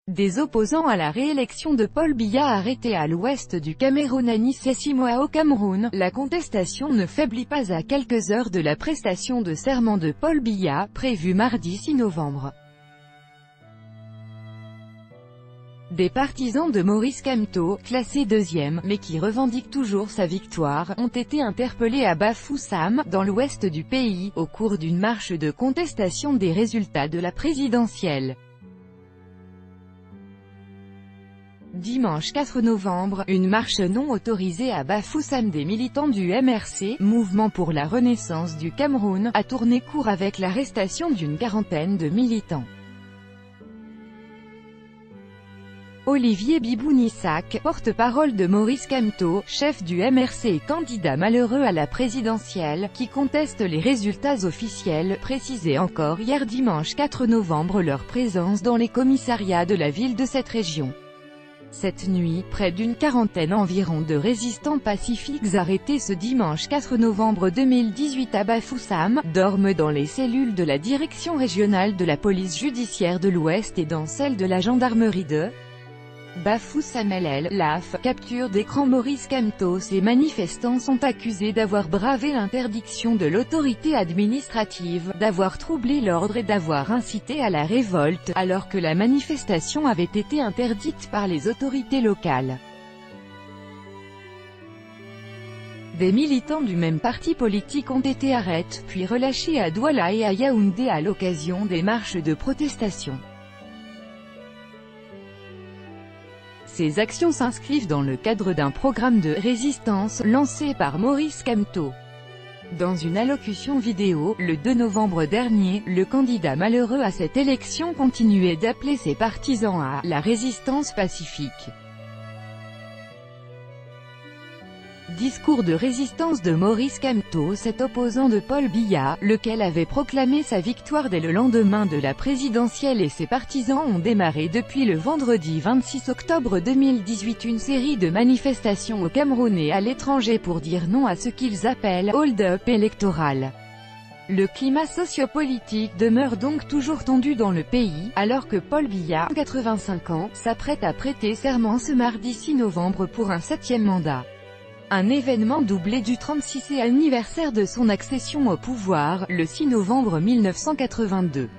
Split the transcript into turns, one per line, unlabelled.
Des opposants à la réélection de Paul Biya arrêtés à l'ouest du Cameroun à Nice et 6 mois au Cameroun, la contestation ne faiblit pas à quelques heures de la prestation de serment de Paul Biya, prévue mardi 6 novembre. Des partisans de Maurice Kamto, classé deuxième, mais qui revendiquent toujours sa victoire, ont été interpellés à Bafoussam, dans l'ouest du pays, au cours d'une marche de contestation des résultats de la présidentielle. Dimanche 4 novembre, une marche non autorisée à Bafoussam des militants du MRC, Mouvement pour la Renaissance du Cameroun, a tourné court avec l'arrestation d'une quarantaine de militants. Olivier Bibounissac, porte-parole de Maurice Kamto, chef du MRC et candidat malheureux à la présidentielle, qui conteste les résultats officiels, précisait encore hier dimanche 4 novembre leur présence dans les commissariats de la ville de cette région. Cette nuit, près d'une quarantaine environ de résistants pacifiques arrêtés ce dimanche 4 novembre 2018 à Bafoussam, dorment dans les cellules de la direction régionale de la police judiciaire de l'Ouest et dans celle de la gendarmerie de Bafoussam. LAF, capture d'écran Maurice Kamto. Ces manifestants sont accusés d'avoir bravé l'interdiction de l'autorité administrative, d'avoir troublé l'ordre et d'avoir incité à la révolte, alors que la manifestation avait été interdite par les autorités locales. Des militants du même parti politique ont été arrêtés, puis relâchés à Douala et à Yaoundé à l'occasion des marches de protestation. Ces actions s'inscrivent dans le cadre d'un programme de résistance lancé par Maurice Kamto. Dans une allocution vidéo, le 2 novembre dernier, le candidat malheureux à cette élection continuait d'appeler ses partisans à la résistance pacifique. Discours de résistance de Maurice Kamto, cet opposant de Paul Biya, lequel avait proclamé sa victoire dès le lendemain de la présidentielle, et ses partisans ont démarré depuis le vendredi 26 octobre 2018 une série de manifestations au Cameroun et à l'étranger pour dire non à ce qu'ils appellent « hold-up électoral ». Le climat sociopolitique demeure donc toujours tendu dans le pays, alors que Paul Biya, 85 ans, s'apprête à prêter serment ce mardi 6 novembre pour un 7e mandat. Un événement doublé du 36e anniversaire de son accession au pouvoir, le 6 novembre 1982.